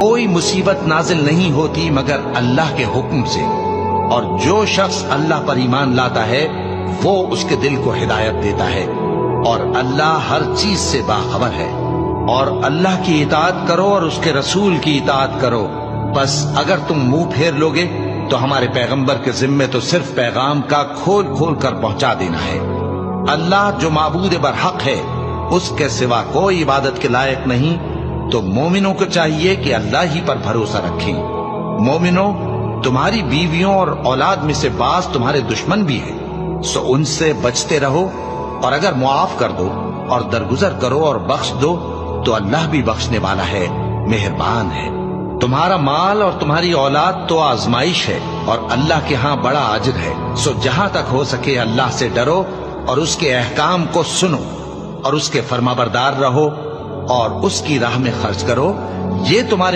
कोई मुसीबत नाजिल नहीं होती मगर अल्लाह के हुक्म से, और जो शख्स अल्लाह पर ईमान लाता है वो उसके दिल को हिदायत देता है, और अल्लाह हर चीज से बाखबर है। और अल्लाह की इताअत करो और उसके रसूल की इताअत करो। बस अगर तुम मुंह फेर लोगे तो हमारे पैगंबर के जिम्मे तो सिर्फ पैगाम का खोल खोल कर पहुंचा देना है। अल्लाह जो माबूद बरहक है, उसके सिवा कोई इबादत के लायक नहीं। तो मोमिनों को चाहिए कि अल्लाह ही पर भरोसा रखें। मोमिनों, तुम्हारी बीवियों और औलाद में से बाज तुम्हारे दुश्मन भी हैं, सो उनसे बचते रहो। और अगर मुआफ कर दो और दरगुजर करो और बख्श दो तो अल्लाह भी बख्शने वाला है, मेहरबान है। तुम्हारा माल और तुम्हारी औलाद तो आजमाइश है और अल्लाह के यहाँ बड़ा अजर है। सो जहां तक हो सके अल्लाह से डरो और उसके अहकाम को सुनो और उसके फरमाबरदार रहो और उसकी राह में खर्च करो। ये तुम्हारे